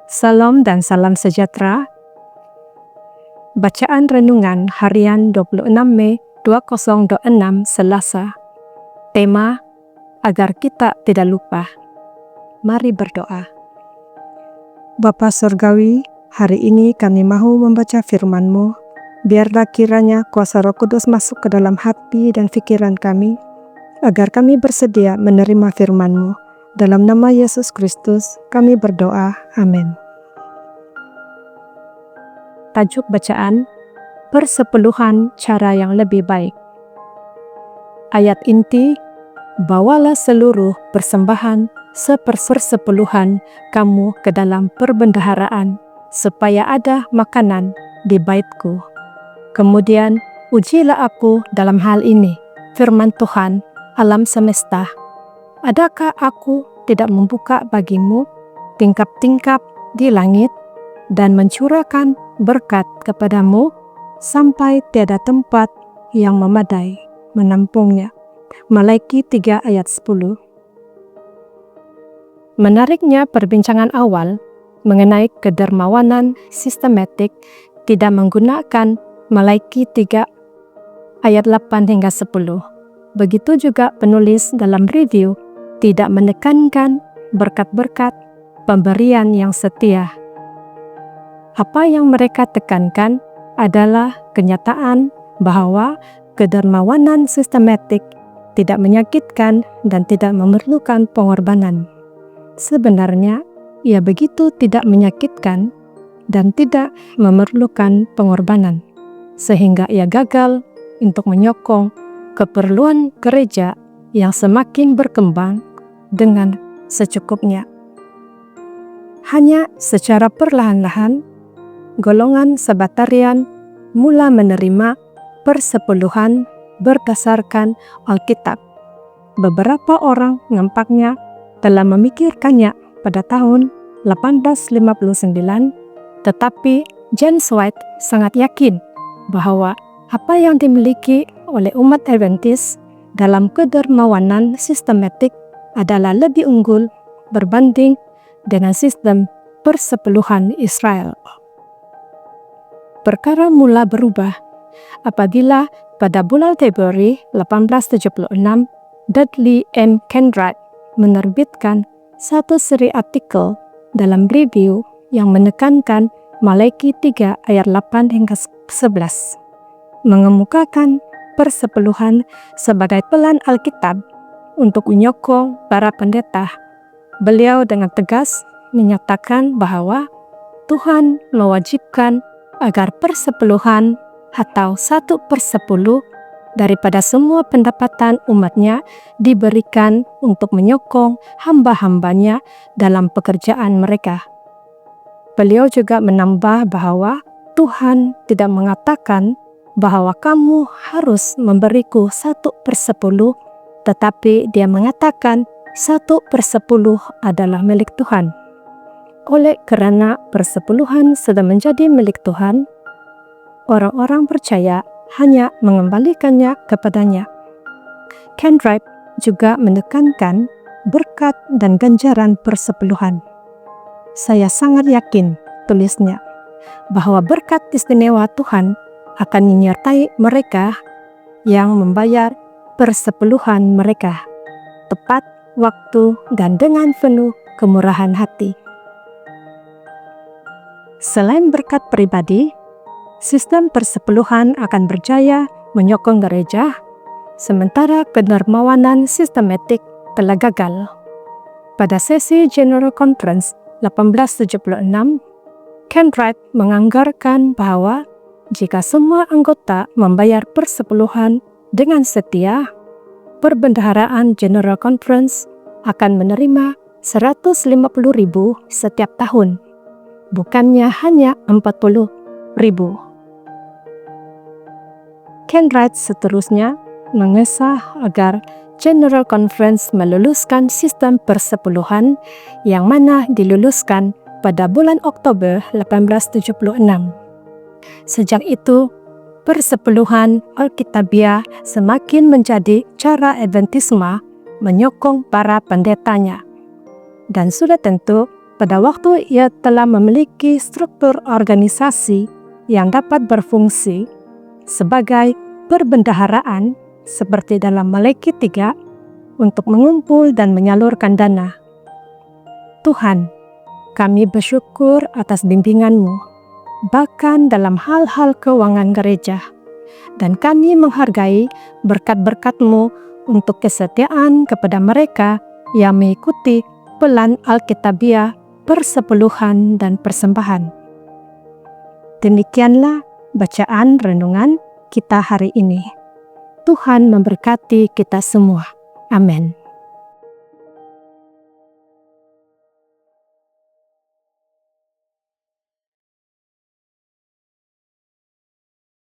Salam dan salam sejahtera. Bacaan Renungan Harian 26 Mei 2026 Selasa. Tema, agar kita tidak lupa. Mari berdoa. Bapa Surgawi, hari ini kami mahu membaca firman-Mu. Biarlah kiranya kuasa Roh Kudus masuk ke dalam hati dan pikiran kami, agar kami bersedia menerima firman-Mu. Dalam nama Yesus Kristus, kami berdoa. Amin. Tajuk bacaan, persepuluhan cara yang lebih baik. Ayat inti, bawalah seluruh persembahan sepersepuluhan kamu ke dalam perbendaharaan, supaya ada makanan di baitku. Kemudian, ujilah aku dalam hal ini, firman Tuhan, alam semesta. Adakah aku tidak membuka bagimu tingkap-tingkap di langit dan mencurahkan berkat kepadamu sampai tiada tempat yang memadai menampungnya. Malaiki 3 ayat 10. Menariknya perbincangan awal mengenai kedermawanan sistematik tidak menggunakan Malaiki 3 ayat 8 hingga 10. Begitu juga penulis dalam review tidak menekankan berkat-berkat pemberian yang setia. Apa yang mereka tekankan adalah kenyataan bahwa kedermawanan sistematik tidak menyakitkan dan tidak memerlukan pengorbanan. Sebenarnya, ia begitu tidak menyakitkan dan tidak memerlukan pengorbanan, sehingga ia gagal untuk menyokong keperluan gereja yang semakin berkembang dengan secukupnya. Hanya secara perlahan-lahan, golongan Sabatarian mula menerima persepuluhan berdasarkan Alkitab. Beberapa orang nampaknya telah memikirkannya pada tahun 1859, tetapi James White sangat yakin bahwa apa yang dimiliki oleh umat Adventist dalam kedermawanan sistematik adalah lebih unggul berbanding dengan sistem persepuluhan Israel. Perkara mula berubah apabila pada bulan Februari 1876, Dudley M. Kenwright menerbitkan satu seri artikel dalam review yang menekankan Malaiki 3 ayat 8 hingga 11, mengemukakan persepuluhan sebagai pelan Alkitab untuk menyokong para pendeta. Beliau dengan tegas menyatakan bahwa Tuhan mewajibkan agar persepuluhan atau 1/10 daripada semua pendapatan umatnya diberikan untuk menyokong hamba-hambanya dalam pekerjaan mereka. Beliau juga menambah bahwa Tuhan tidak mengatakan bahwa kamu harus memberiku 1/10, tetapi Dia mengatakan 1/10 adalah milik Tuhan. Oleh kerana persepuluhan sudah menjadi milik Tuhan, orang-orang percaya hanya mengembalikannya kepadanya. Kenwright juga menekankan berkat dan ganjaran persepuluhan. Saya sangat yakin, tulisnya, bahwa berkat istimewa Tuhan akan menyertai mereka yang membayar persepuluhan mereka tepat waktu dan dengan penuh kemurahan hati. Selain berkat pribadi, sistem persepuluhan akan berjaya menyokong gereja, sementara kedermawanan sistematik telah gagal. Pada sesi General Conference 1876, Kenwright menganggarkan bahwa jika semua anggota membayar persepuluhan dengan setia, Perbendaharaan General Conference akan menerima 150.000 setiap tahun, bukannya hanya 40.000. Kenwright seterusnya mengesah agar General Conference meluluskan sistem persepuluhan yang mana diluluskan pada bulan Oktober 1876. Sejak itu, persepuluhan Alkitabiah semakin menjadi cara Adventisme menyokong para pendetanya. Dan sudah tentu, pada waktu ia telah memiliki struktur organisasi yang dapat berfungsi sebagai perbendaharaan seperti dalam Maleakhi 3 untuk mengumpul dan menyalurkan dana. Tuhan, kami bersyukur atas bimbingan-Mu, bahkan dalam hal-hal keuangan gereja, dan kami menghargai berkat-berkat-Mu untuk kesetiaan kepada mereka yang mengikuti pelan Alkitabiah, persepuluhan, dan persembahan. Demikianlah bacaan renungan kita hari ini. Tuhan memberkati kita semua. Amin.